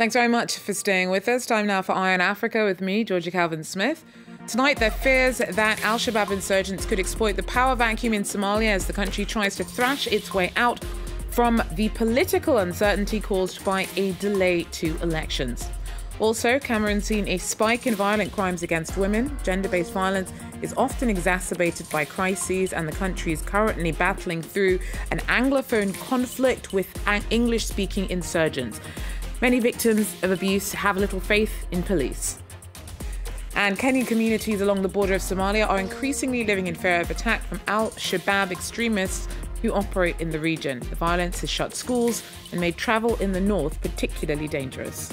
Thanks very much for staying with us. Time now for Eye on Africa with me, Georgia Calvin-Smith. Tonight, there are fears that al-Shabaab insurgents could exploit the power vacuum in Somalia as the country tries to thrash its way out from the political uncertainty caused by a delay to elections. Also, Cameroon's seen a spike in violent crimes against women. Gender-based violence is often exacerbated by crises, and the country is currently battling through an Anglophone conflict with English-speaking insurgents. Many victims of abuse have little faith in police. And Kenyan communities along the border of Somalia are increasingly living in fear of attack from al-Shabaab extremists who operate in the region. The violence has shut schools and made travel in the north particularly dangerous.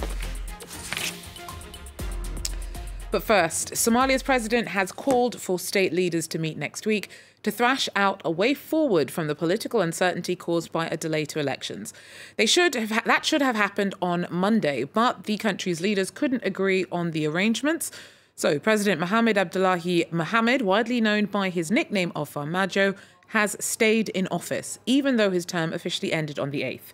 But first, Somalia's president has called for state leaders to meet next week to thrash out a way forward from the political uncertainty caused by a delay to elections. That should have happened on Monday, but the country's leaders couldn't agree on the arrangements. So President Mohamed Abdullahi Mohamed, widely known by his nickname of Farmajo, has stayed in office, even though his term officially ended on the 8th.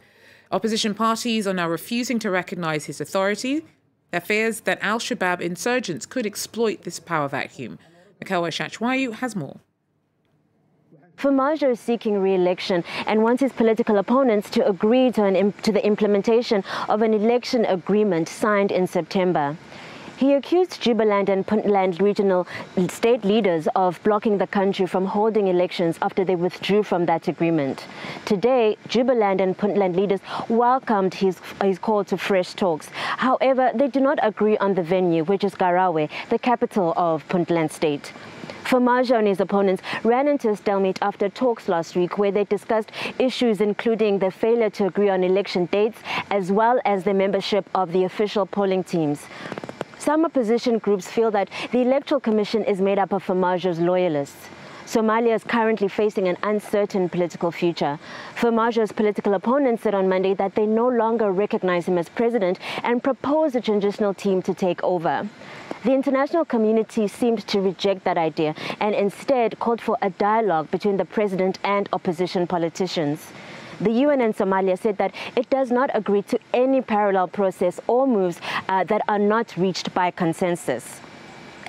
Opposition parties are now refusing to recognize his authority. There are fears that al-Shabaab insurgents could exploit this power vacuum. Mikawa Shachwayu has more. Farmajo is seeking re-election and wants his political opponents to agree to the implementation of an election agreement signed in September. He accused Jubaland and Puntland regional state leaders of blocking the country from holding elections after they withdrew from that agreement. Today, Jubaland and Puntland leaders welcomed his call to fresh talks. However, they do not agree on the venue, which is Garowe, the capital of Puntland state. Farmajo and his opponents ran into a stalemate after talks last week where they discussed issues including the failure to agree on election dates as well as the membership of the official polling teams. Some opposition groups feel that the Electoral Commission is made up of Farmajo's loyalists. Somalia is currently facing an uncertain political future. Farmajo's political opponents said on Monday that they no longer recognize him as president and proposed a transitional team to take over. The international community seemed to reject that idea and instead called for a dialogue between the president and opposition politicians. The UN and Somalia said that it does not agree to any parallel process or moves that are not reached by consensus.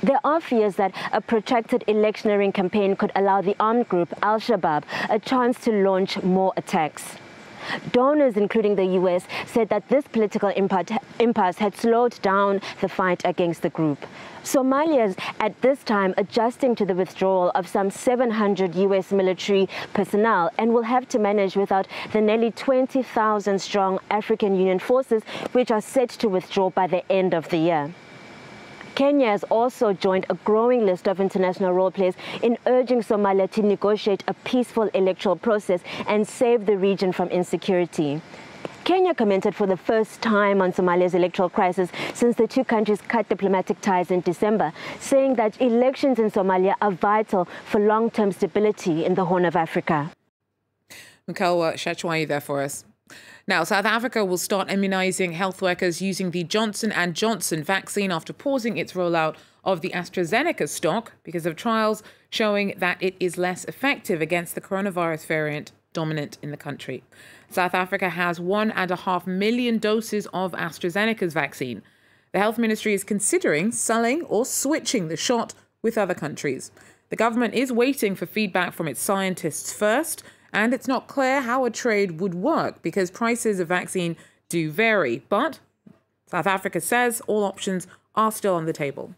There are fears that a protracted electioneering campaign could allow the armed group al-Shabaab a chance to launch more attacks. Donors, including the US, said that this political impasse had slowed down the fight against the group. Somalia is at this time adjusting to the withdrawal of some 700 US military personnel and will have to manage without the nearly 20,000 strong African Union forces which are set to withdraw by the end of the year. Kenya has also joined a growing list of international role players in urging Somalia to negotiate a peaceful electoral process and save the region from insecurity. Kenya commented for the first time on Somalia's electoral crisis since the two countries cut diplomatic ties in December, saying that elections in Somalia are vital for long-term stability in the Horn of Africa. Mikawa Shachwayu there for us. Now, South Africa will start immunizing health workers using the Johnson & Johnson vaccine after pausing its rollout of the AstraZeneca stock because of trials showing that it is less effective against the coronavirus variant dominant in the country. South Africa has 1.5 million doses of AstraZeneca's vaccine. The health ministry is considering selling or switching the shot with other countries. The government is waiting for feedback from its scientists first, and it's not clear how a trade would work because prices of vaccine do vary. But South Africa says all options are still on the table.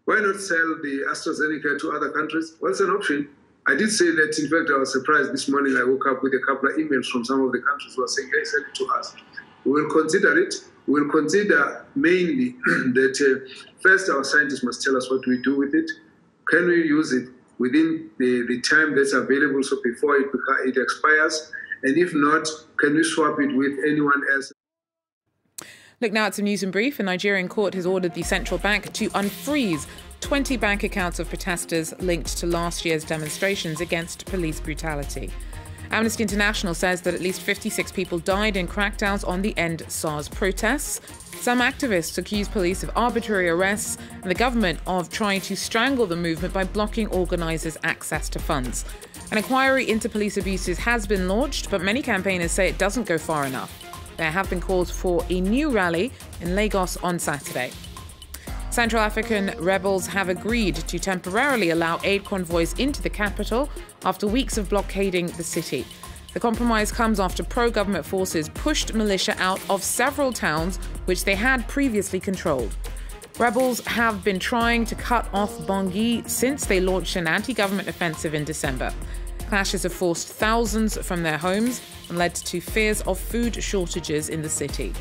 Why not sell the AstraZeneca to other countries? Well, it's an option. I did say that, in fact, I was surprised this morning. I woke up with a couple of emails from some of the countries who are saying, hey, sell it to us. We will consider it. We will consider mainly that first our scientists must tell us what we do with it. Can we use it within the time that's available, so before it expires? And if not, can we swap it with anyone else? Look now at some news in brief. A Nigerian court has ordered the central bank to unfreeze 20 bank accounts of protesters linked to last year's demonstrations against police brutality. Amnesty International says that at least 56 people died in crackdowns on the End SARS protests. Some activists accuse police of arbitrary arrests and the government of trying to strangle the movement by blocking organisers' access to funds. An inquiry into police abuses has been launched, but many campaigners say it doesn't go far enough. There have been calls for a new rally in Lagos on Saturday. Central African rebels have agreed to temporarily allow aid convoys into the capital after weeks of blockading the city. The compromise comes after pro-government forces pushed militia out of several towns which they had previously controlled. Rebels have been trying to cut off Bangui since they launched an anti-government offensive in December. Clashes have forced thousands from their homes and led to fears of food shortages in the city.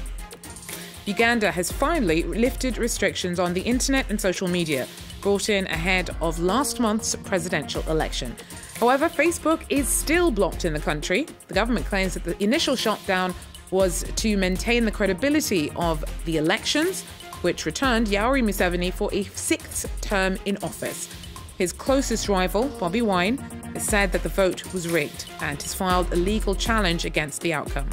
Uganda has finally lifted restrictions on the internet and social media, brought in ahead of last month's presidential election. However, Facebook is still blocked in the country. The government claims that the initial shutdown was to maintain the credibility of the elections, which returned Yoweri Museveni for a 6th term in office. His closest rival, Bobi Wine, has said that the vote was rigged and has filed a legal challenge against the outcome.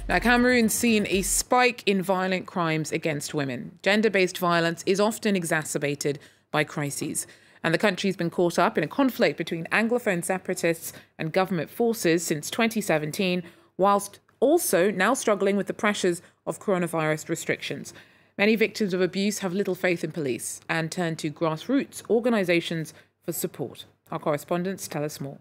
Now, Cameroon's seen a spike in violent crimes against women. Gender-based violence is often exacerbated by crises, and the country's been caught up in a conflict between Anglophone separatists and government forces since 2017, whilst also now struggling with the pressures of coronavirus restrictions. Many victims of abuse have little faith in police and turn to grassroots organisations for support. Our correspondents tell us more.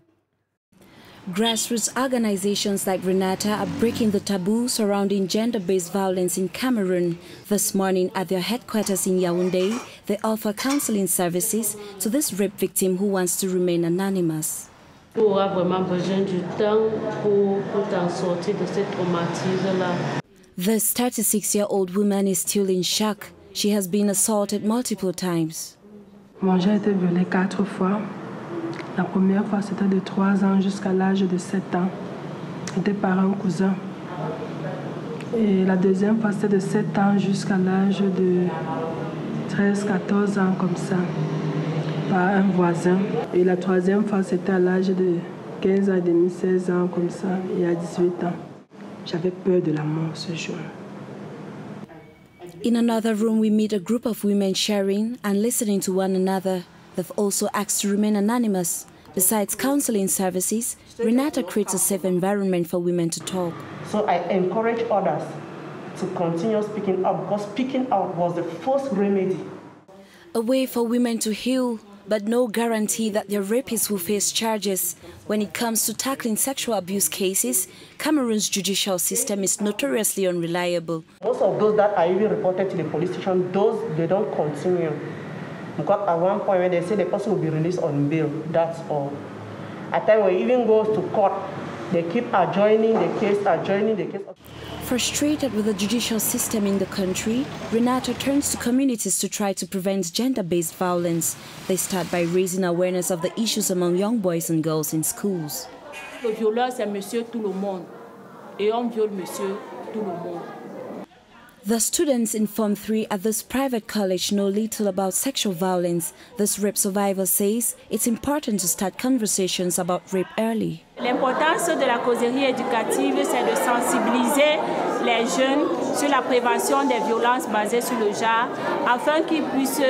Grassroots organizations like Renata are breaking the taboo surrounding gender-based violence in Cameroon. This morning at their headquarters in Yaoundé, they offer counseling services to this rape victim who wants to remain anonymous. The 36-year-old woman is still in shock. She has been assaulted multiple times. J'ai été violée 4 fois. La première fois, c'était de 3 ans jusqu'à l'âge de 7 ans. C'était par un cousin. Et la deuxième fois, c'était de 7 ans jusqu'à l'âge de 13-14 ans, comme ça, par un voisin. Et la troisième fois, c'était à l'âge de 15 ans et demi, 16 ans, comme ça, et à 18 ans. J'avais peur de la mort ce jour. In another room, we meet a group of women sharing and listening to one another. They've also asked to remain anonymous. Besides counseling services, Renata creates a safe environment for women to talk. So I encourage others to continue speaking up, because speaking out was the first remedy. A way for women to heal, but no guarantee that their rapists will face charges. When it comes to tackling sexual abuse cases, Cameroon's judicial system is notoriously unreliable. Most of those that are even reported to the police station, they don't continue. Because at one point when they say the person will be released on bail, that's all. At times when it even goes to court, they keep adjourning the case. Frustrated with the judicial system in the country, Renata turns to communities to try to prevent gender-based violence. They start by raising awareness of the issues among young boys and girls in schools. Le violeur, c'est monsieur tout le monde. Et on viole monsieur tout le monde. The students in Form 3 at this private college know little about sexual violence. This rape survivor says it's important to start conversations about rape early. L'importance de la causerie éducative, c'est de sensibiliser les jeunes sur la prévention des violences basées sur le genre, afin qu'ils puissent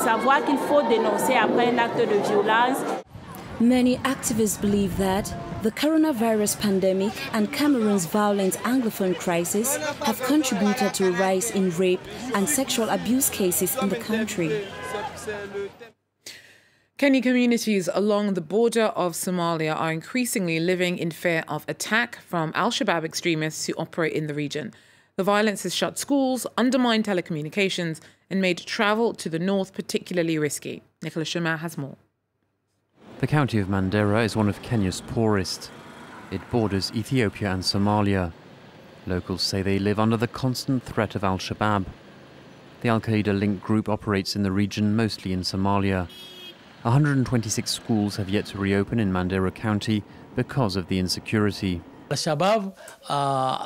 savoir qu'il faut dénoncer après un acte de violence. Many activists believe that the coronavirus pandemic and Cameroon's violent Anglophone crisis have contributed to a rise in rape and sexual abuse cases in the country. Kenyan communities along the border of Somalia are increasingly living in fear of attack from al-Shabaab extremists who operate in the region. The violence has shut schools, undermined telecommunications, and made travel to the north particularly risky. Nicholas Chemin has more. The county of Mandera is one of Kenya's poorest. It borders Ethiopia and Somalia. Locals say they live under the constant threat of al-Shabaab. The al-Qaeda-linked group operates in the region, mostly in Somalia. 126 schools have yet to reopen in Mandera County because of the insecurity. Al-Shabaab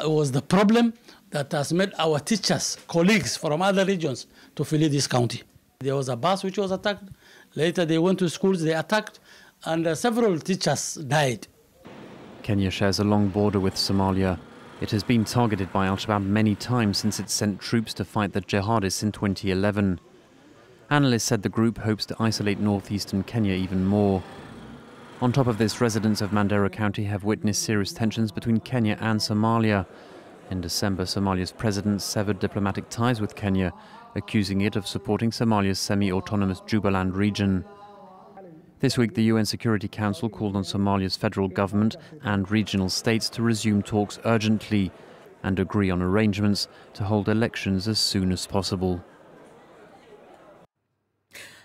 was the problem that has made our teachers, colleagues from other regions, to flee this county. There was a bus which was attacked. Later they went to schools, they attacked, and several teachers died. Kenya shares a long border with Somalia. It has been targeted by al-Shabaab many times since it sent troops to fight the jihadists in 2011. Analysts said the group hopes to isolate northeastern Kenya even more. On top of this, residents of Mandera County have witnessed serious tensions between Kenya and Somalia. In December, Somalia's president severed diplomatic ties with Kenya, accusing it of supporting Somalia's semi-autonomous Jubaland region. This week, the UN Security Council called on Somalia's federal government and regional states to resume talks urgently and agree on arrangements to hold elections as soon as possible.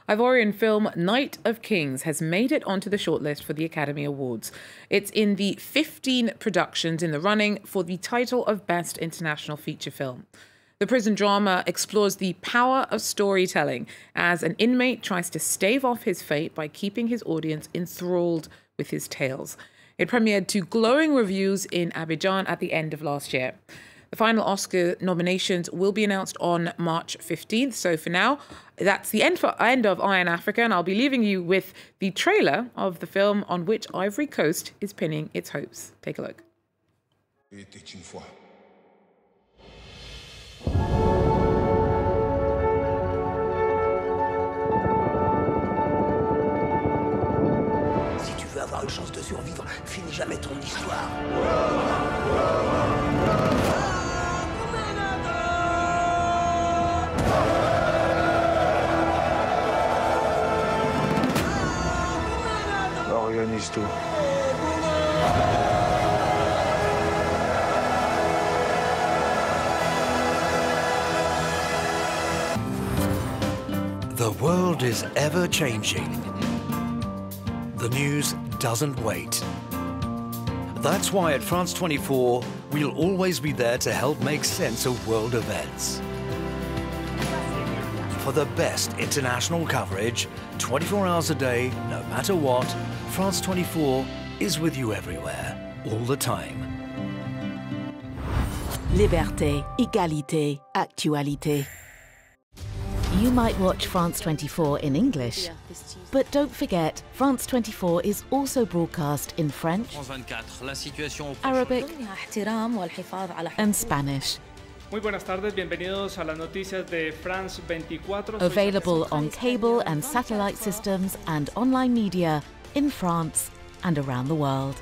Ivorian film Night of Kings has made it onto the shortlist for the Academy Awards. It's in the 15 productions in the running for the title of Best International Feature Film. The prison drama explores the power of storytelling as an inmate tries to stave off his fate by keeping his audience enthralled with his tales. It premiered to glowing reviews in Abidjan at the end of last year. The final Oscar nominations will be announced on March 15th. So for now, that's the end of Iron Africa, and I'll be leaving you with the trailer of the film on which Ivory Coast is pinning its hopes. Take a look. Si tu veux avoir une chance de survivre, finis jamais ton histoire. Organise tout. The world is ever changing. The news doesn't wait. That's why at France 24, we'll always be there to help make sense of world events. For the best international coverage, 24 hours a day, no matter what, France 24 is with you everywhere, all the time. Liberté, égalité, actualité. You might watch France 24 in English, but don't forget, France 24 is also broadcast in French, Arabic, and Spanish. Muy buenas tardes, bienvenidos a las noticias de France 24. Available on cable and satellite systems and online media in France and around the world.